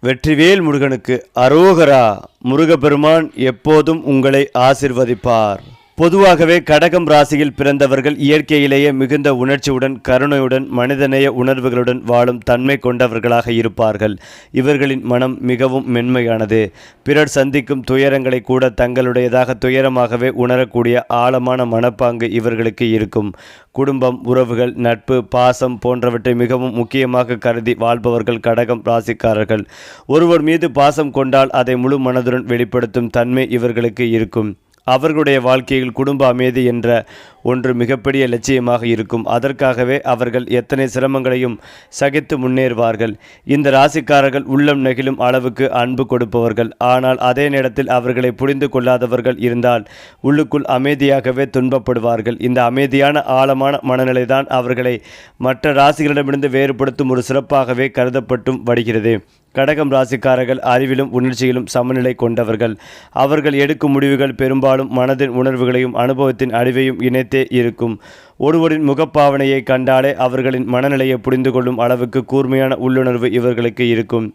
வெற்றிவேல் முருகனுக்கு அரோகரா. முருகப்பெருமான் எப்போதும் உங்களை ஆசிர்வதிப்பார். பொதுவாகவே கடகம் ராசியில் பிறந்தவர்கள் இயற்கையிலேயே மிகுந்த உணர்ச்சியுடன், கருணையுடன், மனிதநேய உணர்வுகளுடன் வாழும் தன்மை கொண்டவர்களாக இருப்பார்கள். இவர்களின் மனம் மிகவும் மென்மையானது. பிறர் சந்திக்கும் துயரங்களை கூட தங்களுடையதாக துயரமாகவே உணரக்கூடிய ஆழமான மனப்பாங்கு இவர்களுக்கு இருக்கும். குடும்பம், உறவுகள், நட்பு, பாசம் போன்றவற்றை மிகவும் முக்கியமாக கருதி வாழ்பவர்கள் கடகம் ராசிக்காரர்கள். ஒருவர் மீது பாசம் கொண்டால் அதை முழு மனதுடன் வெளிப்படுத்தும் தன்மை இவர்களுக்கு இருக்கும். அவர்களுடைய வாழ்க்கையில் குடும்ப அமைதி என்ற ஒன்று மிகப்பெரிய லட்சியமாக இருக்கும். அதற்காகவே அவர்கள் எத்தனை சிரமங்களையும் சகித்து முன்னேறுவார்கள். இந்த ராசிக்காரர்கள் உள்ளம் நெகிழும் அளவுக்கு அன்பு கொடுப்பவர்கள். ஆனால் அதே நேரத்தில் அவர்களை புரிந்து கொள்ளாதவர்கள் இருந்தால் உள்ளுக்குள் அமைதியாகவே துன்பப்படுவார்கள். இந்த அமைதியான ஆழமான மனநிலைதான் அவர்களை மற்ற ராசிகளிடமிருந்து வேறுபடுத்தும் ஒரு சிறப்பாகவே கருதப்பட்டும் வருகிறது. கடகம் ராசிக்காரர்கள் அறிவிலும் உணர்ச்சியிலும் சமநிலை கொண்டவர்கள். அவர்கள் எடுக்கும் முடிவுகள் பெரும்பாலும் மனதின் உணர்வுகளையும் அனுபவத்தின் அறிவையும் இணைத்தே இருக்கும். ஒருவரின் முகப்பாவனையை கண்டாலே அவர்களின் மனநிலையை புரிந்து கொள்ளும் அளவுக்கு கூர்மையான உள்ளுணர்வு இவர்களுக்கு இருக்கும்.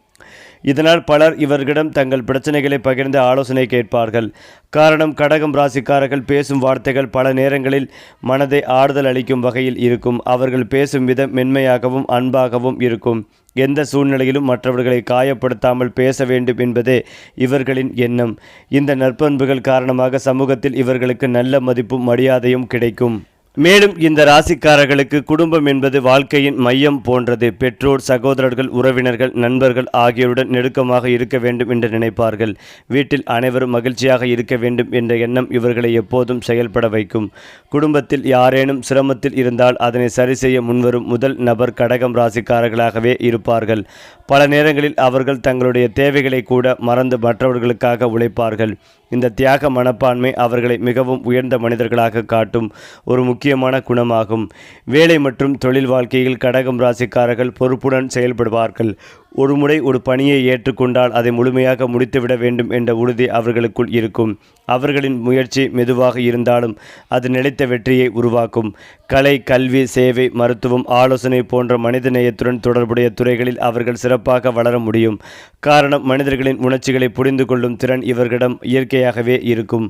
இதனால் பலர் இவர்களிடம் தங்கள் பிரச்சனைகளை பகிர்ந்து ஆலோசனை கேட்பார்கள். காரணம், கடகம் ராசிக்காரர்கள் பேசும் வார்த்தைகள் பல நேரங்களில் மனதை ஆறுதல் அளிக்கும் வகையில் இருக்கும். அவர்கள் பேசும் விதம் மென்மையாகவும் அன்பாகவும் இருக்கும். எந்த சூழ்நிலையிலும் மற்றவர்களை காயப்படுத்தாமல் பேச வேண்டும் என்பதே இவர்களின் எண்ணம். இந்த நற்பண்புகள் காரணமாக சமூகத்தில் இவர்களுக்கு நல்ல மதிப்பும் மரியாதையும் கிடைக்கும். மேலும் இந்த ராசிக்காரர்களுக்கு குடும்பம் என்பது வாழ்க்கையின் மையம் போன்றது. பெற்றோர், சகோதரர்கள், உறவினர்கள், நண்பர்கள் ஆகியோருடன் நெருக்கமாக இருக்க வேண்டும் என்று நினைப்பார்கள். வீட்டில் அனைவரும் மகிழ்ச்சியாக இருக்க வேண்டும் என்ற எண்ணம் இவர்களை எப்போதும் செயல்பட வைக்கும். குடும்பத்தில் யாரேனும் சிரமத்தில் இருந்தால் அதனை சரி செய்ய முன்வரும் முதல் நபர் கடகம் ராசிக்காரர்களாகவே இருப்பார்கள். பல நேரங்களில் அவர்கள் தங்களுடைய தேவைகளை கூட மறந்து மற்றவர்களுக்காக உழைப்பார்கள். இந்த தியாக மனப்பான்மை அவர்களை மிகவும் உயர்ந்த மனிதர்களாக காட்டும் ஒரு முக்கியமான குணமாகும். வேலை மற்றும் தொழில் வாழ்க்கையில் கடகம் ராசிக்காரர்கள் பொறுப்புடன் செயல்படுவார்கள். ஒரு முறை ஒரு பணியை ஏற்றுக்கொண்டால் அதை முழுமையாக முடித்துவிட வேண்டும் என்ற உறுதி அவர்களுக்குள் இருக்கும். அவர்களின் முயற்சி மெதுவாக இருந்தாலும் அது நிலைத்த வெற்றியை உருவாக்கும். கலை, கல்வி, சேவை, மருத்துவம், ஆலோசனை போன்ற மனிதநேயத்துடன் தொடர்புடைய துறைகளில் அவர்கள் சிறப்பாக வளர முடியும். காரணம், மனிதர்களின் உணர்ச்சிகளை புரிந்து கொள்ளும் திறன் இவர்களிடம் இயற்கையாகவே இருக்கும்.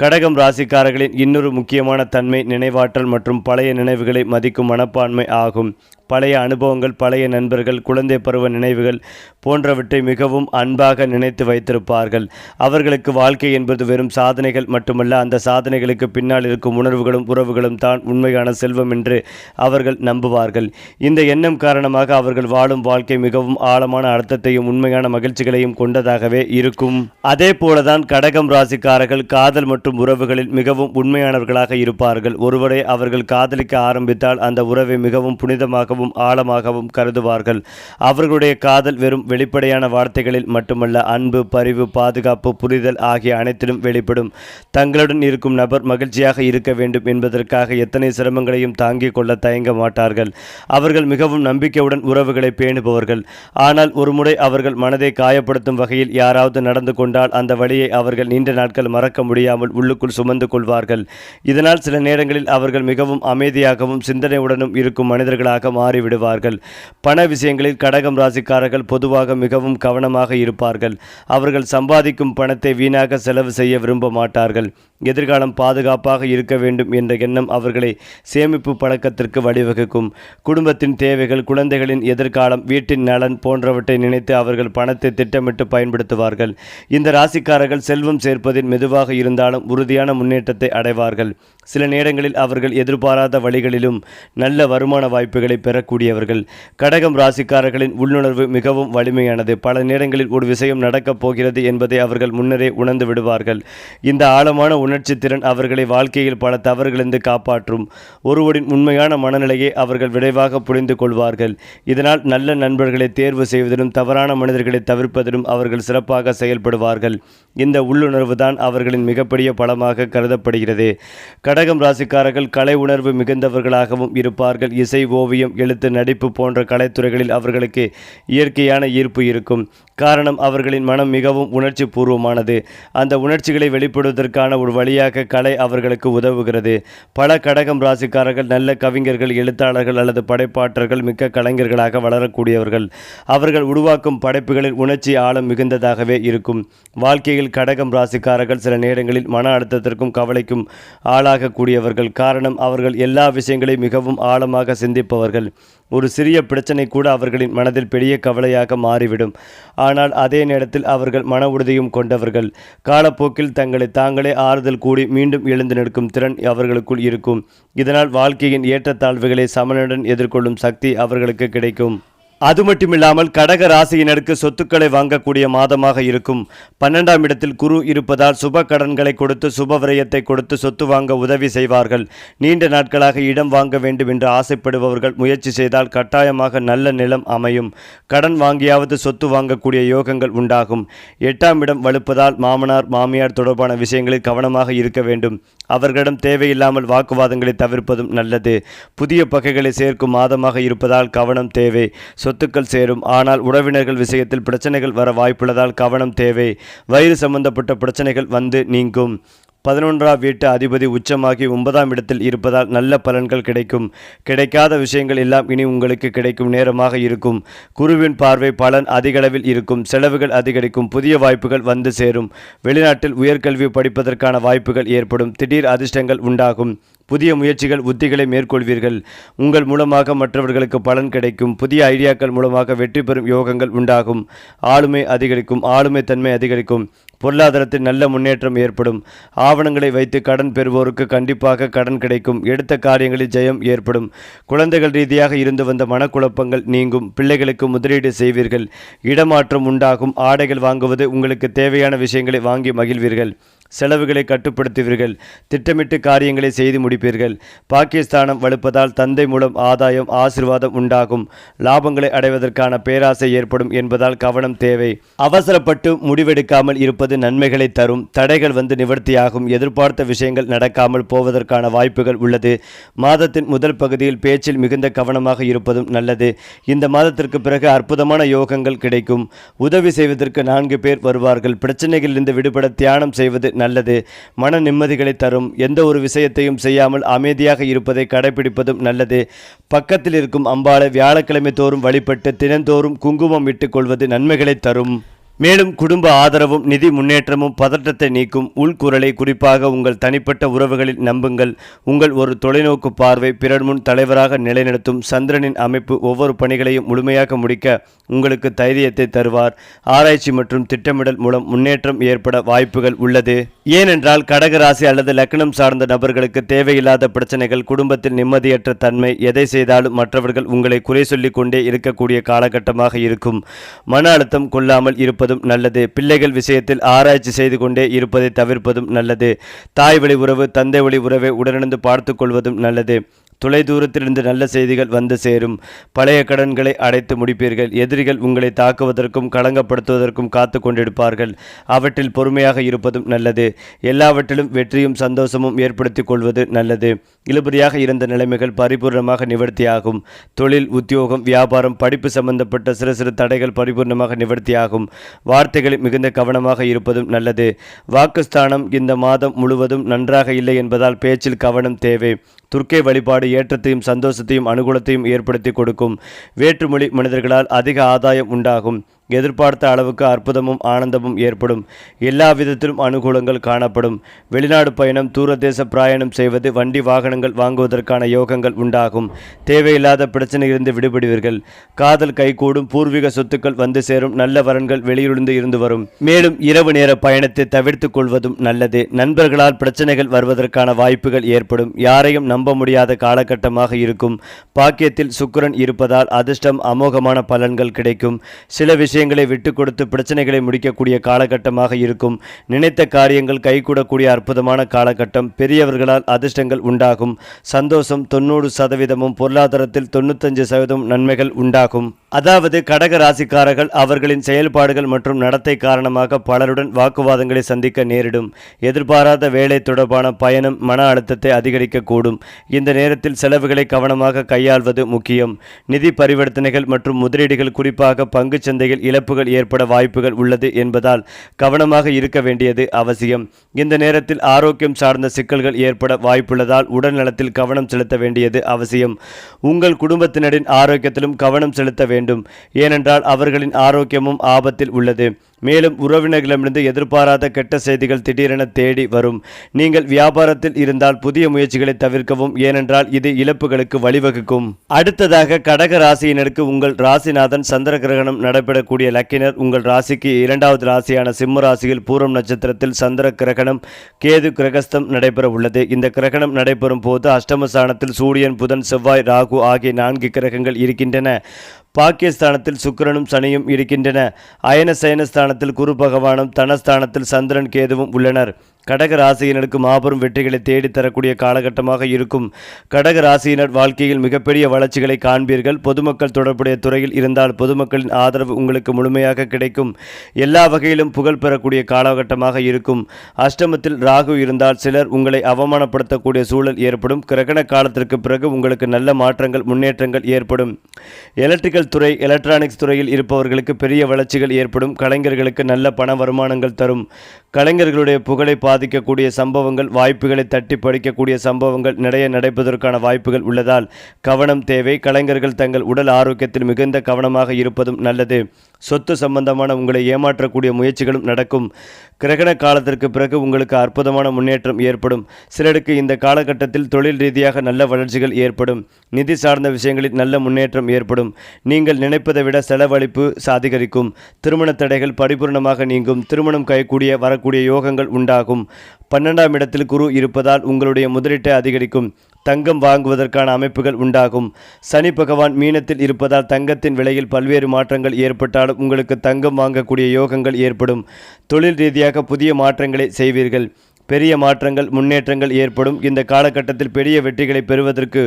கடகம் ராசிக்காரர்களின் இன்னொரு முக்கியமான தன்மை நினைவாற்றல் மற்றும் பழைய நினைவுகளை மதிக்கும் மனப்பான்மை ஆகும். பழைய அனுபவங்கள், பழைய நண்பர்கள், குழந்தை பருவ நினைவுகள் போன்றவற்றை மிகவும் அன்பாக நினைத்து வைத்திருப்பார்கள். அவர்களுக்கு வாழ்க்கை என்பது வெறும் சாதனைகள் மட்டுமல்ல, அந்த சாதனைகளுக்கு பின்னால் இருக்கும் உணர்வுகளும் உறவுகளும் தான் உண்மையான செல்வம் என்று அவர்கள் நம்புவார்கள். இந்த எண்ணம் காரணமாக அவர்கள் வாழும் வாழ்க்கை மிகவும் ஆழமான அர்த்தத்தையும் உண்மையான மகிழ்ச்சிகளையும் கொண்டதாகவே இருக்கும். அதே போலதான் கடகம் ராசிக்காரர்கள் காதல் மற்றும் உறவுகளில் மிகவும் உண்மையானவர்களாக இருப்பார்கள். ஒருவரை அவர்கள் காதலிக்க ஆரம்பித்தால் அந்த உறவை மிகவும் புனிதமாக ஆழமாகவும் கருதுவார்கள். அவர்களுடைய காதல் வெறும் வெளிப்படையான வார்த்தைகளில் மட்டுமல்ல, அன்பு, பரிவு, பாதுகாப்பு, புரிதல் ஆகிய அனைத்திலும் வெளிப்படும். தங்களுடன் இருக்கும் நபர் மகிழ்ச்சியாக இருக்க வேண்டும் என்பதற்காக எத்தனை சிரமங்களையும் தாங்கிக் கொள்ள தயங்க மாட்டார்கள். அவர்கள் மிகவும் நம்பிக்கையுடன் உறவுகளை பேணுபவர்கள். ஆனால் ஒருமுறை அவர்கள் மனதை காயப்படுத்தும் வகையில் யாராவது நடந்து கொண்டால் அந்த வழியை அவர்கள் நீண்ட நாட்கள் மறக்க முடியாமல் உள்ளுக்குள் சுமந்து கொள்வார்கள். இதனால் சில நேரங்களில் அவர்கள் மிகவும் அமைதியாகவும் சிந்தனையுடனும் இருக்கும் மனிதர்களாக மாறிவிடுவார்கள். பண விஷயங்களில் கடகம் ராசிக்காரர்கள் பொதுவாக மிகவும் கவனமாக இருப்பார்கள். அவர்கள் சம்பாதிக்கும் பணத்தை வீணாக செலவு செய்ய விரும்ப மாட்டார்கள். எதிர்காலம் பாதுகாப்பாக இருக்க வேண்டும் என்ற எண்ணம் அவர்களை சேமிப்பு பழக்கத்திற்கு வழிவகுக்கும். குடும்பத்தின் தேவைகள், குழந்தைகளின் எதிர்காலம், வீட்டின் நலன் போன்றவற்றை நினைத்து அவர்கள் பணத்தை திட்டமிட்டு பயன்படுத்துவார்கள். இந்த ராசிக்காரர்கள் செல்வம் சேர்ப்பதில் மெதுவாக இருந்தாலும் உறுதியான முன்னேற்றத்தை அடைவார்கள். சில நேரங்களில் அவர்கள் எதிர்பாராத வழிகளிலும் நல்ல வருமான வாய்ப்புகளை பெறக்கூடியவர்கள். கடகம் ராசிக்காரர்களின் உள்ளுணர்வு மிகவும் வலிமையானது. பல நேரங்களில் ஒரு விஷயம் நடக்கப் போகிறது என்பதை அவர்கள் முன்னரே உணர்ந்து விடுவார்கள். இந்த ஆழமான உணர்ச்சி திறன் அவர்களை வாழ்க்கையில் பல தவறுகளிலிருந்து காப்பாற்றும். ஒருவரின் உண்மையான மனநிலையை அவர்கள் விரைவாக புரிந்து கொள்வார்கள். இதனால் நல்ல நண்பர்களை தேர்வு செய்வதிலும் தவறான மனிதர்களை தவிர்ப்பதிலும் அவர்கள் சிறப்பாக செயல்படுவார்கள். இந்த உள்ளுணர்வு தான் அவர்களின் மிகப்பெரிய பலமாக கருதப்படுகிறது. கடகம் ராசிக்காரர்கள் கலை உணர்வு மிகுந்தவர்களாகவும் இருப்பார்கள். இசை, ஓவியம், எழுத்து, நடிப்பு போன்ற கலைத்துறைகளில் அவர்களுக்கு இயற்கையான ஈர்ப்பு இருக்கும். காரணம், அவர்களின் மனம் மிகவும் உணர்ச்சி பூர்வமானது. அந்த உணர்ச்சிகளை வெளிப்படுவதற்கான ஒரு வழியாக கலை அவர்களுக்கு உதவுகிறது. பல கடகம் ராசிக்காரர்கள் நல்ல கவிஞர்கள், எழுத்தாளர்கள் அல்லது படைப்பாற்றல்கள் மிக்க கலைஞர்களாக வளரக்கூடியவர்கள். அவர்கள் உருவாக்கும் படைப்புகளில் உணர்ச்சி ஆழம் மிகுந்ததாகவே இருக்கும். வாழ்க்கையில் கடகம் ராசிக்காரர்கள் சில நேரங்களில் மன அழுத்தத்திற்கும் கவலைக்கும் ஆளாகக்கூடியவர்கள். காரணம், அவர்கள் எல்லா விஷயங்களையும் மிகவும் ஆழமாக சிந்திப்பவர்கள். ஒரு சிறிய பிரச்சனை கூட அவர்களின் மனதில் பெரிய கவலையாக மாறிவிடும். ஆனால் அதே நேரத்தில் அவர்கள் மன உறுதியும் கொண்டவர்கள். காலப்போக்கில் தங்களை தாங்களே ஆறுதல் கூடி மீண்டும் எழுந்து நிற்கும் திறன் அவர்களுக்குள் இருக்கும். இதனால் வாழ்க்கையின் ஏற்றத்தாழ்வுகளை சமனுடன் எதிர்கொள்ளும் சக்தி அவர்களுக்கு கிடைக்கும். அது மட்டுமில்லாமல் கடக ராசியினருக்கு சொத்துக்களை வாங்கக்கூடிய மாதமாக இருக்கும். 12ஆம் இடத்தில் குரு இருப்பதால் சுப கடன்களை கொடுத்து சுப விரயத்தை கொடுத்து சொத்து வாங்க உதவி செய்வார்கள். நீண்ட நாட்களாக இடம் வாங்க வேண்டும் என்று ஆசைப்படுபவர்கள் முயற்சி செய்தால் கட்டாயமாக நல்ல நிலம் அமையும். கடன் வாங்கியாவது சொத்து வாங்கக்கூடிய யோகங்கள் உண்டாகும். 8ஆம் இடம் வலுப்பதால் மாமனார் மாமியார் தொடர்பான விஷயங்களில் கவனமாக இருக்க வேண்டும். அவர்களிடம் தேவையில்லாமல் வாக்குவாதங்களை தவிர்ப்பதும் நல்லது. புதிய பகைகளை சேர்க்கும் மாதமாக இருப்பதால் கவனம் தேவை. சொத்துக்கள் சேரும், ஆனால் உறவினர்கள் விஷயத்தில் பிரச்சனைகள் வர வாய்ப்புள்ளதால் கவனம் தேவை. வயிறு சம்பந்தப்பட்ட பிரச்சனைகள் வந்து நீங்கும். 11ஆம் வீட்டு அதிபதி உச்சமாகி 9ஆம் இடத்தில் இருப்பதால் நல்ல பலன்கள் கிடைக்கும். கிடைக்காத விஷயங்கள் எல்லாம் இனி உங்களுக்கு கிடைக்கும் நேரமாக இருக்கும். குருவின் பார்வை பலன் அதிகளவில் இருக்கும். செலவுகள் அதிகரிக்கும். புதிய வாய்ப்புகள் வந்து சேரும். வெளிநாட்டில் உயர்கல்வி படிப்பதற்கான வாய்ப்புகள் ஏற்படும். திடீர் அதிர்ஷ்டங்கள் உண்டாகும். புதிய முயற்சிகள் உத்திகளை மேற்கொள்வீர்கள். உங்கள் மூலமாக மற்றவர்களுக்கு பலன் கிடைக்கும். புதிய ஐடியாக்கள் மூலமாக வெற்றி பெறும் யோகங்கள் உண்டாகும். ஆளுமை அதிகரிக்கும். ஆளுமை தன்மை அதிகரிக்கும். பொருளாதாரத்தில் நல்ல முன்னேற்றம் ஏற்படும். ஆவணங்களை வைத்து கடன் பெறுவோருக்கு கண்டிப்பாக கடன் கிடைக்கும். எடுத்த காரியங்களில் ஜெயம் ஏற்படும். குழந்தைகள் ரீதியாக இருந்து வந்த மனக்குழப்பங்கள் நீங்கும். பிள்ளைகளுக்கு முதலீடு செய்வீர்கள். இடமாற்றம் உண்டாகும். ஆடைகள் வாங்குவது, உங்களுக்கு தேவையான விஷயங்களை வாங்கி மகிழ்வீர்கள். செலவுகளை கட்டுப்படுத்துவீர்கள். திட்டமிட்டு காரியங்களை செய்து முடிப்பீர்கள். பாகிஸ்தானம் வலுப்பதால் தந்தை மூலம் ஆதாயம் ஆசீர்வாதம் உண்டாகும். லாபங்களை அடைவதற்கான பேராசை ஏற்படும் என்பதால் கவனம் தேவை. அவசரப்பட்டு முடிவெடுக்காமல் இருப்பது நன்மைகளை தரும். தடைகள் வந்து நிவர்த்தியாகும். எதிர்பார்த்த விஷயங்கள் நடக்காமல் போவதற்கான வாய்ப்புகள் உள்ளது. மாதத்தின் முதல் பகுதியில் பேச்சில் மிகுந்த கவனமாக இருப்பதும் நல்லது. இந்த மாதத்திற்கு பிறகு அற்புதமான யோகங்கள் கிடைக்கும். உதவி செய்வதற்கு 4 பேர் வருவார்கள். பிரச்சனைகளிலிருந்து விடுபட தியானம் செய்வது நல்லது. மன நிம்மதிகளை தரும். எந்த ஒரு விஷயத்தையும் செய்யாமல் அமைதியாக இருப்பதை கடைபிடிப்பதும் நல்லது. பக்கத்தில் இருக்கும் அம்பாளை வியாழக்கிழமை தோறும் வழிபட்டு தினந்தோறும் குங்குமம் இட்டுக் கொள்வது நன்மைகளை தரும். மேலும் குடும்ப ஆதரவும் நிதி முன்னேற்றமும் பதற்றத்தை நீக்கும். உள்குரலை குறிப்பாக உங்கள் தனிப்பட்ட உறவுகளில் நம்புங்கள். உங்கள் ஒரு தொலைநோக்கு பார்வை பிறர் முன் தலைவராக நிலைநிறுத்தும். சந்திரனின் அமைப்பு ஒவ்வொரு பணிகளையும் முழுமையாக முடிக்க உங்களுக்கு தைரியத்தை தருவார். ஆராய்ச்சி மற்றும் திட்டமிடல் மூலம் முன்னேற்றம் ஏற்பட வாய்ப்புகள் உள்ளது. ஏனென்றால் கடகராசி அல்லது லக்னம் சார்ந்த நபர்களுக்கு தேவையில்லாத பிரச்சனைகள், குடும்பத்தில் நிம்மதியற்ற தன்மை, எதை செய்தாலும் மற்றவர்கள் உங்களை குறை சொல்லிக் கொண்டே இருக்கக்கூடிய காலகட்டமாக இருக்கும். மன அழுத்தம் கொள்ளாமல் இருப்பது நல்லது. பிள்ளைகள் விஷயத்தில் ஆராய்ச்சி செய்து கொண்டே இருப்பதை தவிர்ப்பதும் நல்லது. தாய் வழி உறவு, தந்தை வழி உறவை உடனிருந்து பார்த்து கொள்வதும் நல்லது. தொலை தூரத்திலிருந்து நல்ல செய்திகள் வந்து சேரும். பழைய கடன்களை அடைத்து முடிப்பீர்கள். எதிரிகள் உங்களை தாக்குவதற்கும் களங்கப்படுத்துவதற்கும் காத்து கொண்டிருப்பார்கள். அவற்றில் பொறுமையாக இருப்பதும் நல்லது. எல்லாவற்றிலும் வெற்றியும் சந்தோஷமும் ஏற்படுத்தி கொள்வது நல்லது. இழுபறியாக இருந்த நிலைமைகள் பரிபூர்ணமாக நிவர்த்தியாகும். தொழில், உத்தியோகம், வியாபாரம், படிப்பு சம்பந்தப்பட்ட சிறு சிறு தடைகள் பரிபூர்ணமாக நிவர்த்தியாகும். வார்த்தைகளில் மிகுந்த கவனமாக இருப்பதும் நல்லது. வாக்குஸ்தானம் இந்த மாதம் முழுவதும் நன்றாக இல்லை என்பதால் பேச்சில் கவனம் தேவை. துர்க்கை வழிபாடு ஏற்றத்தையும் சந்தோஷத்தையும் அனுகூலத்தையும் ஏற்படுத்தி கொடுக்கும். வேற்றுமொழி மனிதர்களால் அதிக ஆதாயம் உண்டாகும். எதிர்பார்த்த அளவுக்கு அற்புதமும் ஆனந்தமும் ஏற்படும். எல்லா விதத்திலும் அனுகூலங்கள் காணப்படும். வெளிநாடு பயணம், தூரதேச பிரயாணம் செய்வது, வண்டி வாகனங்கள் வாங்குவதற்கான யோகங்கள் உண்டாகும். தேவையில்லாத பிரச்சனையிலிருந்து விடுபடுவீர்கள். காதல் கைகூடும். பூர்வீக சொத்துக்கள் வந்து சேரும். நல்ல வரன்கள் வெளியிலிருந்து இருந்து வரும். மேலும் இரவு நேர பயணத்தை தவிர்த்து கொள்வதும் நல்லது. நண்பர்களால் பிரச்சனைகள் வருவதற்கான வாய்ப்புகள் ஏற்படும். யாரையும் நம்ப முடியாத காலகட்டமாக இருக்கும். பாக்கியத்தில் சுக்கிரன் இருப்பதால் அதிர்ஷ்டம், அமோகமான பலன்கள் கிடைக்கும். சில விஷயங்களை விட்டு கொடுத்து பிரச்சனைகளை முடிக்கக்கூடிய காலகட்டமாக இருக்கும். நினைத்த காரியங்கள் கைகூடக்கூடிய அற்புதமான காலகட்டம். பெரியவர்களால் அதிர்ஷ்டங்கள் உண்டாகும். சந்தோஷம் 90%, பொருளாதாரத்தில் 95% நன்மைகள் உண்டாகும். அதாவது கடக ராசிக்காரர்கள் அவர்களின் செயல்பாடுகள் மற்றும் நடத்தை காரணமாக பலருடன் வாக்குவாதங்களை சந்திக்க நேரிடும். எதிர்பாராத வேலை தொடர்பான பயணம் மன அழுத்தத்தை அதிகரிக்கக்கூடும். இந்த நேரத்தில் செலவுகளை கவனமாக கையாள்வது முக்கியம். நிதி பரிவர்த்தனைகள் மற்றும் முதலீடுகள், குறிப்பாக பங்குச் சந்தையில் இழப்புகள் ஏற்பட வாய்ப்புகள் உள்ளது என்பதால் கவனமாக இருக்க வேண்டியது அவசியம். இந்த நேரத்தில் ஆரோக்கியம் சார்ந்த சிக்கல்கள் ஏற்பட வாய்ப்புள்ளதால் உடல் நலத்தில் கவனம் செலுத்த வேண்டியது அவசியம். உங்கள் குடும்பத்தினரின் ஆரோக்கியத்திலும் கவனம் செலுத்த வேண்டும். ஏனென்றால் அவர்களின் ஆரோக்கியமும் ஆபத்தில் உள்ளது. மேலும் உறவினர்களிடமிருந்து எதிர்பாராத கெட்ட செய்திகள் திடீரென தேடி வரும். நீங்கள் வியாபாரத்தில் இருந்தால் புதிய முயற்சிகளை தவிர்க்கவும், ஏனென்றால் இது இழப்புகளுக்கு வழிவகுக்கும். அடுத்ததாக கடக ராசியினருக்கு உங்கள் ராசிநாதன் சந்திர கிரகணம் நடைபெறக்கூடிய லக்கினர் உங்கள் ராசிக்கு 2வது ராசியான சிம்ம ராசியில் பூரம் நட்சத்திரத்தில் சந்திர கிரகணம் கேது கிரகஸ்தம் நடைபெற உள்ளது. இந்த கிரகணம் நடைபெறும் போது அஷ்டமஸ்தானத்தில் சூரியன், புதன், செவ்வாய், ராகு ஆகிய 4 கிரகங்கள் இருக்கின்றன. பாக்கியஸ்தானத்தில் சுக்கிரனும் சனியும் இருக்கின்றன. அயன சயனஸ்தானத்தில் குரு பகவானும், தனஸ்தானத்தில் சந்திரன், கேதுவும் உள்ளனர். கடக ராசியினருக்கு மாபெரும் வெற்றிகளை தேடித்தரக்கூடிய காலகட்டமாக இருக்கும். கடக ராசியினர் வாழ்க்கையில் மிகப்பெரிய வளர்ச்சிகளை காண்பீர்கள். பொதுமக்கள் தொடர்புடைய துறையில் இருந்தால் பொதுமக்களின் ஆதரவு உங்களுக்கு முழுமையாக கிடைக்கும். எல்லா வகையிலும் புகழ் பெறக்கூடிய காலகட்டமாக இருக்கும். அஷ்டமத்தில் ராகு இருந்தால் சிலர் உங்களை அவமானப்படுத்தக்கூடிய சூழல் ஏற்படும். கிரகண காலத்திற்கு பிறகு உங்களுக்கு நல்ல மாற்றங்கள், முன்னேற்றங்கள் ஏற்படும். எலக்ட்ரிக்கல் துறை, எலக்ட்ரானிக்ஸ் துறையில் இருப்பவர்களுக்கு பெரிய வளர்ச்சிகள் ஏற்படும். கலைஞர்களுக்கு நல்ல பண வருமானங்கள் தரும். கலைஞர்களுடைய புகழை பாதிக்கக்கூடிய சம்பவங்கள், வாய்ப்புகளை தட்டி பறிக்கக்கூடிய சம்பவங்கள் நிறைய நடைபெறுவதற்கான வாய்ப்புகள் உள்ளதால் கவனம் தேவை. கலைஞர்கள் தங்கள் உடல் ஆரோக்கியத்தில் மிகுந்த கவனமாக இருப்பதும் நல்லது. சொத்து சம்பந்தமான உங்களை ஏமாற்றக்கூடிய முயற்சிகளும் நடக்கும். கிரகண காலத்திற்கு பிறகு உங்களுக்கு அற்புதமான முன்னேற்றம் ஏற்படும். சிலருக்கு இந்த காலகட்டத்தில் தொழில் ரீதியாக நல்ல வளர்ச்சிகள் ஏற்படும். நிதி சார்ந்த விஷயங்களில் நல்ல முன்னேற்றம் ஏற்படும். நீங்கள் நினைப்பதை விட செலவழிப்பு அதிகரிக்கும். திருமண தடைகள் பரிபூர்ணமாக நீங்கும். திருமணம் கைகூடிய வரக்கூடிய யோகங்கள் உண்டாகும். 12ஆம் இடத்தில் குரு இருப்பதால் உங்களுடைய முதலீட்டை அதிகரிக்கும். தங்கம் வாங்குவதற்கான அமைப்புகள் உண்டாகும். சனி பகவான் மீனத்தில் இருப்பதால் தங்கத்தின் விலையில் பல்வேறு மாற்றங்கள் ஏற்பட்டாலும் உங்களுக்கு தங்கம் வாங்கக்கூடிய யோகங்கள் ஏற்படும். தொழில் ரீதியாக புதிய மாற்றங்களை செய்வீர்கள். பெரிய மாற்றங்கள், முன்னேற்றங்கள் ஏற்படும். இந்த காலகட்டத்தில் பெரிய வெற்றிகளை பெறுவதற்கு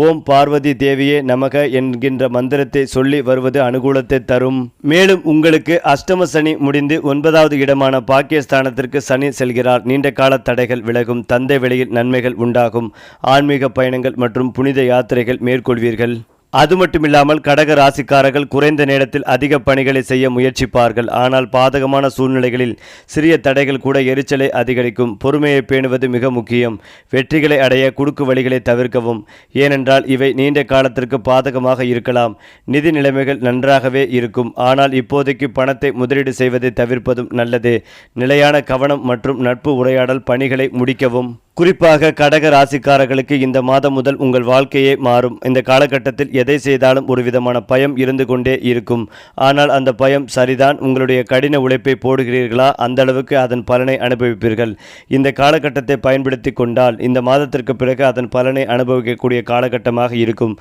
ஓம் பார்வதி தேவியே நமக என்கின்ற மந்திரத்தை சொல்லி வருவது அனுகூலத்தை தரும். மேலும் உங்களுக்கு அஷ்டம சனி முடிந்து 9வது இடமான பாக்கியஸ்தானத்திற்கு சனி செல்கிறார். நீண்ட கால தடைகள் விலகும். தந்தை வழியில் நன்மைகள் உண்டாகும். ஆன்மீக பயணங்கள் மற்றும் புனித யாத்திரைகள் மேற்கொள்வீர்கள். அது மட்டுமில்லாமல் கடக ராசிக்காரர்கள் குறைந்த நேரத்தில் அதிக பணிகளை செய்ய முயற்சிப்பார்கள். ஆனால் பாதகமான சூழ்நிலைகளில் சிறிய தடைகள் கூட எரிச்சலை அதிகரிக்கும். பொறுமையை பேணுவது மிக முக்கியம். வெற்றிகளை அடைய குறுக்கு வழிகளை தவிர்க்கவும். ஏனென்றால் இவை நீண்ட காலத்திற்கு பாதகமாக இருக்கலாம். நிதி நிலைமைகள் நன்றாகவே இருக்கும். ஆனால் இப்போதைக்கு பணத்தை முதலீடு செய்வதை தவிர்ப்பதும் நல்லது. நிலையான கவனம் மற்றும் நட்பு உரையாடல் பணிகளை முடிக்கவும். குறிப்பாக கடக ராசிக்காரர்களுக்கு இந்த மாதம் முதல் உங்கள் வாழ்க்கையே மாறும். இந்த காலகட்டத்தில் எதை செய்தாலும் ஒரு விதமான பயம் இருந்து கொண்டே இருக்கும். ஆனால் அந்த பயம் சரிதான். உங்களுடைய கடின உழைப்பை போடுகிறீர்களா, அந்த அளவுக்கு அதன் பலனை அனுபவிப்பீர்கள். இந்த காலகட்டத்தை பயன்படுத்தி கொண்டால் இந்த மாதத்திற்கு பிறகு அதன் பலனை அனுபவிக்கக்கூடிய காலகட்டமாக இருக்கும்.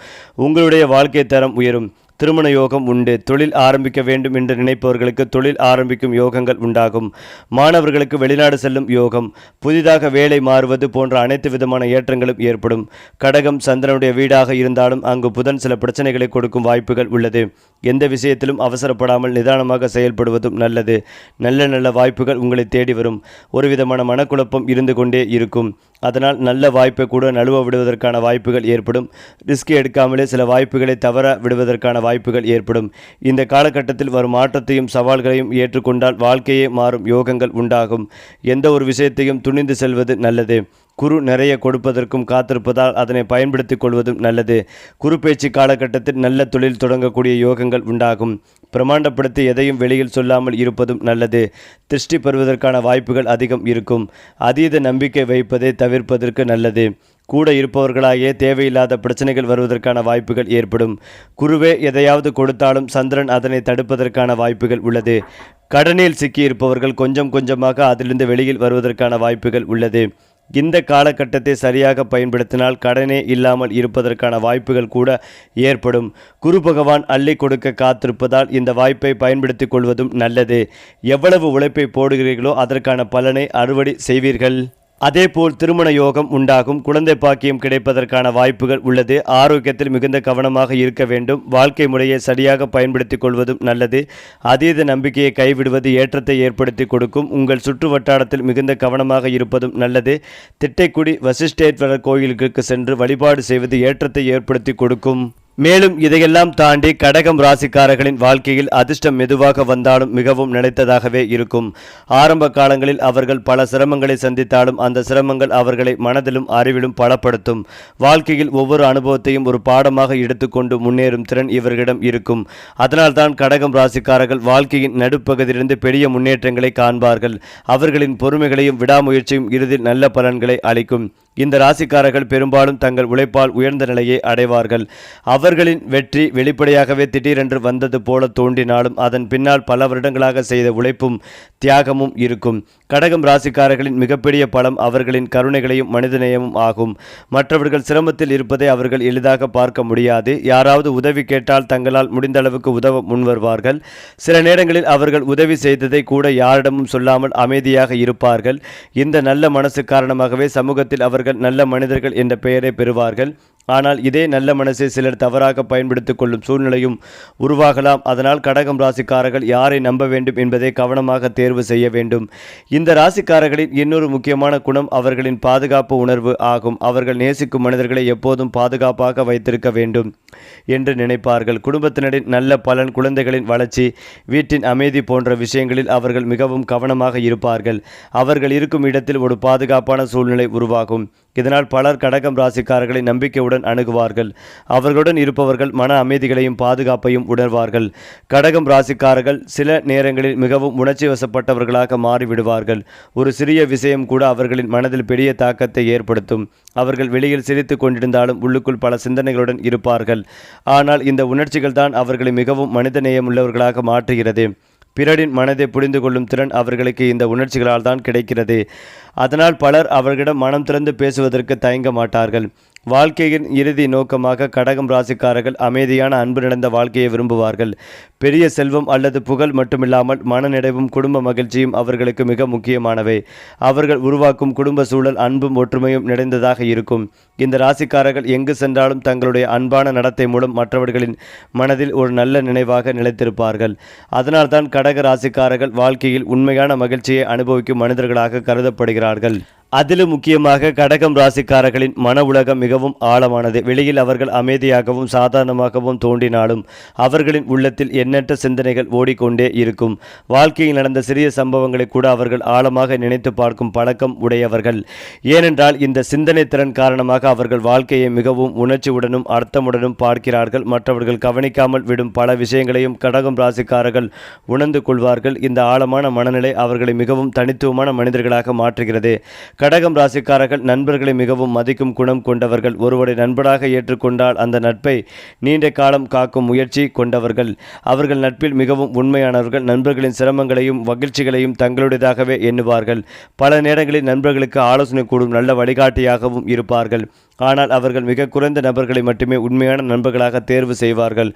உங்களுடைய வாழ்க்கை தரம் உயரும். திருமண யோகம் உண்டு. தொழில் ஆரம்பிக்க வேண்டும் என்று நினைப்பவர்களுக்கு தொழில் ஆரம்பிக்கும் யோகங்கள் உண்டாகும். மாணவர்களுக்கு வெளிநாடு செல்லும் யோகம், புதிதாக வேலை மாறுவது போன்ற அனைத்து விதமான ஏற்றங்களும் ஏற்படும். கடகம் சந்திரனுடைய வீடாக இருந்தாலும் அங்கு புதன் சில பிரச்சனைகளை கொடுக்கும் வாய்ப்புகள் உள்ளது. எந்த விஷயத்திலும் அவசரப்படாமல் நிதானமாக செயல்படுவதும் நல்லது. நல்ல வாய்ப்புகள் உங்களை தேடி வரும். ஒரு விதமான மனக்குழப்பம் இருந்து கொண்டே இருக்கும். அதனால் நல்ல வாய்ப்பை கூட நழுவ விடுவதற்கான வாய்ப்புகள் ஏற்படும். ரிஸ்க் எடுக்காமலே சில வாய்ப்புகளை தவற விடுவதற்கான வாய்ப்புகள் ஏற்படும். இந்த காலகட்டத்தில் வரும் மாற்றத்தையும் சவால்களையும் ஏற்றுக்கொண்டால் வாழ்க்கையே மாறும் யோகங்கள் உண்டாகும். எந்த ஒரு விஷயத்தையும் துணிந்து செல்வது நல்லது. குரு நிறைய கொடுப்பதற்கும் காத்திருப்பதால் அதனை பயன்படுத்திக் கொள்வதும் நல்லது. குரு பேச்சு காலகட்டத்தில் நல்ல தொழில் தொடங்கக்கூடிய யோகங்கள் உண்டாகும். பிரமாண்டப்படுத்தி எதையும் வெளியில் சொல்லாமல் இருப்பதும் நல்லது. திருஷ்டி பெறுவதற்கான வாய்ப்புகள் அதிகம் இருக்கும். அதீத நம்பிக்கை வைப்பதை தவிர்ப்பதற்கு நல்லது. கூட இருப்பவர்களாகிய தேவையில்லாத பிரச்சனைகள் வருவதற்கான வாய்ப்புகள் ஏற்படும். குருவே எதையாவது கொடுத்தாலும் சந்திரன் அதனை தடுப்பதற்கான வாய்ப்புகள் உள்ளது. கடனில் சிக்கியிருப்பவர்கள் கொஞ்சம் கொஞ்சமாக அதிலிருந்து வெளியில் வருவதற்கான வாய்ப்புகள் உள்ளது. இந்த காலகட்டத்தை சரியாக பயன்படுத்தினால் கடனே இல்லாமல் இருப்பதற்கான வாய்ப்புகள் கூட ஏற்படும். குரு பகவான் அள்ளி கொடுக்க காத்திருப்பதால் இந்த வாய்ப்பை பயன்படுத்திக் கொள்வதும் நல்லது. எவ்வளவு உழைப்பை போடுகிறீர்களோ அதற்கான பலனை அறுவடை செய்வீர்கள். அதேபோல் திருமண யோகம் உண்டாகும். குழந்தை பாக்கியம் கிடைப்பதற்கான வாய்ப்புகள் உள்ளது. ஆரோக்கியத்தில் மிகுந்த கவனமாக இருக்க வேண்டும். வாழ்க்கை முறையை சரியாக பயன்படுத்திக் கொள்வதும் நல்லது. அதீத நம்பிக்கையை கைவிடுவது ஏற்றத்தை ஏற்படுத்தி கொடுக்கும். உங்கள் சுற்று வட்டாரத்தில் மிகுந்த கவனமாக இருப்பதும் நல்லது. திட்டைக்குடி வசிஷ்டேஸ்வரர் கோயிலுக்கு சென்று வழிபாடு செய்வது ஏற்றத்தை ஏற்படுத்தி கொடுக்கும். மேலும் இதையெல்லாம் தாண்டி கடகம் ராசிக்காரர்களின் வாழ்க்கையில் அதிர்ஷ்டம் மெதுவாக வந்தாலும் மிகவும் நிலைத்ததாகவே இருக்கும். ஆரம்ப காலங்களில் அவர்கள் பல சிரமங்களை சந்தித்தாலும் அந்த சிரமங்கள் அவர்களை மனதிலும் அறிவிலும் பலப்படுத்தும். வாழ்க்கையில் ஒவ்வொரு அனுபவத்தையும் ஒரு பாடமாக எடுத்துக்கொண்டு முன்னேறும் திறன் இவர்களிடம் இருக்கும். அதனால்தான் கடகம் ராசிக்காரர்கள் வாழ்க்கையின் நடுப்பகுதியிலிருந்து பெரிய முன்னேற்றங்களை காண்பார்கள். அவர்களின் பொறுமைகளையும் விடாமுயற்சியும் இறுதியில் நல்ல பலன்களை அளிக்கும். இந்த ராசிக்காரர்கள் பெரும்பாலும் தங்கள் உழைப்பால் உயர்ந்த நிலையை அடைவார்கள். அவர்களின் வெற்றி வெளிப்படையாகவே திடீரென்று வந்தது போல தோன்றினாலும் அதன் பின்னால் பல வருடங்களாக செய்த உழைப்பும் தியாகமும் இருக்கும். கடகம் ராசிக்காரர்களின் மிகப்பெரிய பலம் அவர்களின் கருணைகளையும் மனிதநேயமும் ஆகும். மற்றவர்கள் சிரமத்தில் இருப்பதை அவர்கள் எளிதாக பார்க்க முடியாது. யாராவது உதவி கேட்டால் தங்களால் முடிந்த அளவுக்கு உதவ முன்வருவார்கள். சில நேரங்களில் அவர்கள் உதவி செய்ததை கூட யாரிடமும் சொல்லாமல் அமைதியாக இருப்பார்கள். இந்த நல்ல மனசு காரணமாகவே சமூகத்தில் அவர்கள் நல்ல மனிதர்கள் என்ற பெயரை பெறுவார்கள். ஆனால் இதே நல்ல மனசை சிலர் தவறாக பயன்படுத்திக் கொள்ளும் சூழ்நிலையும் உருவாகலாம். அதனால் கடகம் ராசிக்காரர்கள் யாரை நம்ப வேண்டும் என்பதை கவனமாக தேர்வு செய்ய வேண்டும். இந்த ராசிக்காரர்களின் இன்னொரு முக்கியமான குணம் அவர்களின் பாதுகாப்பு உணர்வு ஆகும். அவர்கள் நேசிக்கும் மனிதர்களை எப்போதும் பாதுகாப்பாக வைத்திருக்க வேண்டும் என்று நினைப்பார்கள். குடும்பத்தினரின் நல்ல பலன், குழந்தைகளின் வளர்ச்சி, வீட்டின் அமைதி போன்ற விஷயங்களில் அவர்கள் மிகவும் கவனமாக இருப்பார்கள். அவர்கள் இருக்கும் இடத்தில் ஒரு பாதுகாப்பான சூழ்நிலை உருவாகும். இதனால் பலர் கடகம் ராசிக்காரர்களை நம்பிக்கையுடன் அணுகுவார்கள். அவர்களுடன் இருப்பவர்கள் மன அமைதிகளையும் பாதுகாப்பையும் உணர்வார்கள். கடகம் ராசிக்காரர்கள் சில நேரங்களில் மிகவும் உணர்ச்சி வசப்பட்டவர்களாக மாறிவிடுவார்கள். ஒரு சிறிய விஷயம் கூட அவர்களின் மனதில் பெரிய தாக்கத்தை ஏற்படுத்தும். அவர்கள் வெளியில் சிரித்து கொண்டிருந்தாலும் உள்ளுக்குள் பல சிந்தனைகளுடன் இருப்பார்கள். ஆனால் இந்த உணர்ச்சிகள் தான் அவர்களை மிகவும் மனிதநேயமுள்ளவர்களாக மாற்றுகிறது. பிறரின் மனதை புரிந்து கொள்ளும் திறன் அவர்களுக்கு இந்த உணர்ச்சிகளால் தான் கிடைக்கிறது. அதனால் பலர் அவர்களிடம் மனம் திறந்து பேசுவதற்கு தயங்க மாட்டார்கள். வாழ்க்கையின் இறுதி நோக்கமாக கடகம் ராசிக்காரர்கள் அமைதியான அன்பு நிறைந்த வாழ்க்கையை விரும்புவார்கள். பெரிய செல்வம் அல்லது புகழ் மட்டுமில்லாமல் மனநிறைவும் குடும்ப மகிழ்ச்சியும் அவர்களுக்கு மிக முக்கியமானவை. அவர்கள் உருவாக்கும் குடும்ப சூழல் அன்பும் ஒற்றுமையும் நிறைந்ததாக இருக்கும். இந்த ராசிக்காரர்கள் எங்கு சென்றாலும் தங்களுடைய அன்பான நடத்தை மூலம் மற்றவர்களின் மனதில் ஒரு நல்ல நினைவாக நிலைத்திருப்பார்கள். அதனால்தான் கடக ராசிக்காரர்கள் வாழ்க்கையில் உண்மையான மகிழ்ச்சியை அனுபவிக்கும் மனிதர்களாக கருதப்படுகிறார்கள். அதிலும் முக்கியமாக கடகம் ராசிக்காரர்களின் மன உலகம் மிகவும் ஆழமானது. வெளியில் அவர்கள் அமைதியாகவும் சாதாரணமாகவும் தோன்றினாலும் அவர்களின் உள்ளத்தில் எண்ணற்ற சிந்தனைகள் ஓடிக்கொண்டே இருக்கும். வாழ்க்கையில் நடந்த சிறிய சம்பவங்களை கூட அவர்கள் ஆழமாக நினைத்து பார்க்கும் பழக்கம் உடையவர்கள். ஏனென்றால் இந்த சிந்தனை திறன் காரணமாக அவர்கள் வாழ்க்கையை மிகவும் உணர்ச்சியுடனும் அர்த்தமுடனும் பார்க்கிறார்கள். மற்றவர்கள் கவனிக்காமல் விடும் பல விஷயங்களையும் கடகம் ராசிக்காரர்கள் உணர்ந்து கொள்வார்கள். இந்த ஆழமான மனநிலை அவர்களை மிகவும் தனித்துவமான மனிதர்களாக மாற்றுகிறது. கடகம் ராசிக்காரர்கள் நண்பர்களை மிகவும் மதிக்கும் குணம் கொண்டவர்கள். ஒருவரை நண்பராக ஏற்றுக்கொண்டால் அந்த நட்பை நீண்ட காலம் காக்கும் முயற்சி கொண்டவர்கள். அவர்கள் நட்பில் மிகவும் உண்மையானவர்கள். நண்பர்களின் சிரமங்களையும் மகிழ்ச்சிகளையும் தங்களுடையதாகவே எண்ணுவார்கள். பல நேரங்களில் நண்பர்களுக்கு ஆலோசனை கூடும் நல்ல வழிகாட்டியாகவும் இருப்பார்கள். ஆனால் அவர்கள் மிக குறைந்த நபர்களை மட்டுமே உண்மையான நண்பர்களாக தேர்வு செய்வார்கள்.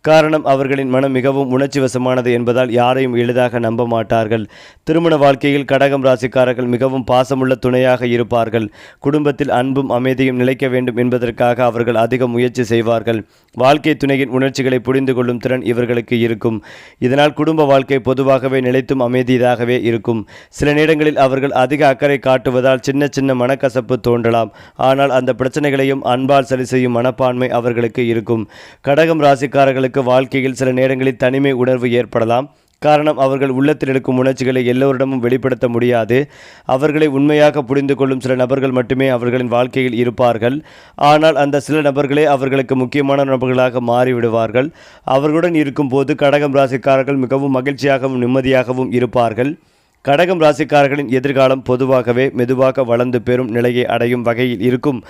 காரணம் அவர்களின் மனம் மிகவும் உணர்ச்சி வசமானது என்பதால் யாரையும் எளிதாக நம்ப மாட்டார்கள். திருமண வாழ்க்கையில் கடகம் ராசிக்காரர்கள் மிகவும் பாசமுள்ள துணையாக இருப்பார்கள். குடும்பத்தில் அன்பும் அமைதியும் நிலைக்க வேண்டும் என்பதற்காக அவர்கள் அதிக முயற்சி செய்வார்கள். வாழ்க்கை துணையின் உணர்ச்சிகளை புரிந்து கொள்ளும் திறன் இவர்களுக்கு இருக்கும். இதனால் குடும்ப வாழ்க்கை பொதுவாகவே நிலைத்தும் அமைதியாகவே இருக்கும். சில நேரங்களில் அவர்கள் அதிக அக்கறை காட்டுவதால் சின்ன சின்ன மனக்கசப்பு தோன்றலாம். ஆனால் அந்த பிரச்சனைகளையும் அன்பால் சரி செய்யும் மனப்பான்மை அவர்களுக்கு இருக்கும். கடகம் ராசிக்காரர்களுக்கு வாழ்க்கையில் சில நேரங்களில் தனிமை உணர்வு ஏற்படலாம். காரணம் அவர்கள் உள்ளத்தில் இருக்கும் உணர்ச்சிகளை எல்லோரிடமும் வெளிப்படுத்த முடியாது. அவர்களை உண்மையாக புரிந்து கொள்ளும் சில நபர்கள் மட்டுமே அவர்களின் வாழ்க்கையில் இருப்பார்கள். ஆனால் அந்த சில நபர்களே அவர்களுக்கு முக்கியமான நபர்களாக மாறிவிடுவார்கள். அவர்களுடன் இருக்கும்போது கடகம் ராசிக்காரர்கள் மிகவும் மகிழ்ச்சியாகவும் நிம்மதியாகவும் இருப்பார்கள். கடகம் ராசிக்காரர்களின் எதிர்காலம் பொதுவாகவே மெதுவாக வளர்ந்து பெறும் நிலையை அடையும் வகையில் இருக்கும்.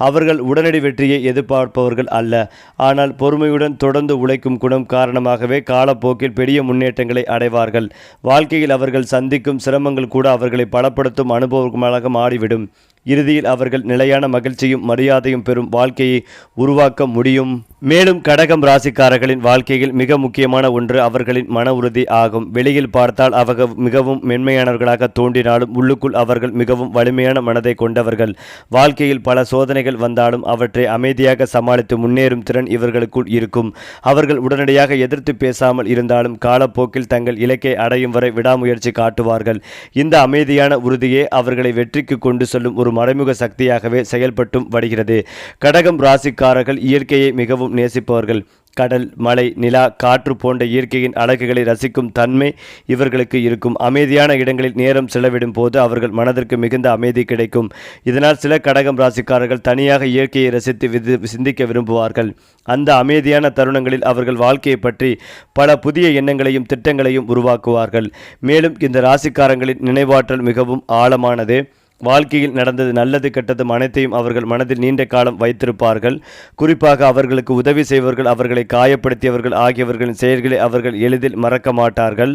அவர்கள் உடனடி வெற்றியை எதிர்பார்ப்பவர்கள் அல்ல. ஆனால் பொறுமையுடன் தொடர்ந்து உழைக்கும் குணம் காரணமாகவே காலப்போக்கில் பெரிய முன்னேற்றங்களை அடைவார்கள். வாழ்க்கையில் அவர்கள் சந்திக்கும் சிரமங்கள் கூட அவர்களை பலப்படுத்தும் அனுபவங்களாக மாறிவிடும். இறுதியில் அவர்கள் நிலையான மகிழ்ச்சியும் மரியாதையும் பெறும் வாழ்க்கையை உருவாக்க முடியும். மேலும் கடகம் ராசிக்காரர்களின் வாழ்க்கையில் மிக முக்கியமான ஒன்று அவர்களின் மன உறுதி ஆகும். வெளியில் பார்த்தால் அவர்கள் மிகவும் மென்மையானவர்களாக தோன்றினாலும் உள்ளுக்குள் அவர்கள் மிகவும் வலிமையான மனதை கொண்டவர்கள். வாழ்க்கையில் பல சோதனைகள் வந்தாலும் அவற்றை அமைதியாக சமாளித்து முன்னேறும் திறன் இவர்களுக்குள் இருக்கும். அவர்கள் உடனடியாக எதிர்த்து பேசாமல் இருந்தாலும் காலப்போக்கில் தங்கள் இலக்கை அடையும் வரை விடாமுயற்சி காட்டுவார்கள். இந்த அமைதியான உறுதியே அவர்களை வெற்றிக்கு கொண்டு செல்லும் ஒரு மறைமுக சக்தியாகவே செயல்பட்டும் வருகிறது. கடகம் ராசிக்காரர்கள் இயற்கையை மிகவும் நேசிப்பவர்கள். கடல், மலை, நிலா, காற்று போன்ற இயற்கையின் அழகுகளை ரசிக்கும் தன்மை இவர்களுக்கு இருக்கும். அமைதியான இடங்களில் நேரம் செலவிடும் போது அவர்கள் மனதிற்கு மிகுந்த அமைதி கிடைக்கும். இதனால் சில கடகம் ராசிக்காரர்கள் தனியாக இயற்கையை ரசித்து சிந்திக்க விரும்புவார்கள். அந்த அமைதியான தருணங்களில் அவர்கள் வாழ்க்கையை பற்றி பல புதிய எண்ணங்களையும் திட்டங்களையும் உருவாக்குவார்கள். மேலும் இந்த ராசிக்காரங்களின் நினைவாற்றல் மிகவும் ஆழமானது. வாழ்க்கையில் நடந்தது நல்லது கெட்டதும் அனைத்தையும் அவர்கள் மனதில் நீண்ட காலம் வைத்திருப்பார்கள். குறிப்பாக அவர்களுக்கு உதவி செய்வர்கள், அவர்களை காயப்படுத்தியவர்கள் ஆகியவர்களின் செயல்களை அவர்கள் எளிதில் மறக்க மாட்டார்கள்.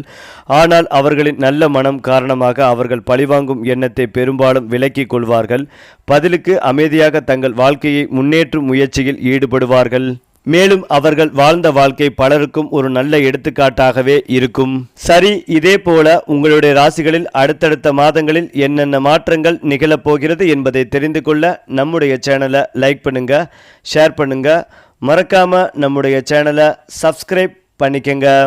ஆனால் அவர்களின் நல்ல மனம் காரணமாக அவர்கள் பழிவாங்கும் எண்ணத்தை பெரும்பாலும் விலக்கிக் கொள்வார்கள். பதிலுக்கு அமைதியாக தங்கள் வாழ்க்கையை முன்னேற்றும் முயற்சியில் ஈடுபடுவார்கள். மேலும் அவர்கள் வாழ்ந்த வாழ்க்கை பலருக்கும் ஒரு நல்ல எடுத்துக்காட்டாகவே இருக்கும். சரி, இதே போல உங்களுடைய ராசிகளில் அடுத்தடுத்த மாதங்களில் என்னென்ன மாற்றங்கள் நிகழப்போகிறது என்பதை தெரிந்து கொள்ள நம்முடைய சேனலை லைக் பண்ணுங்க, ஷேர் பண்ணுங்க, மறக்காம நம்முடைய சேனலை சப்ஸ்கிரைப் பண்ணிக்கங்க.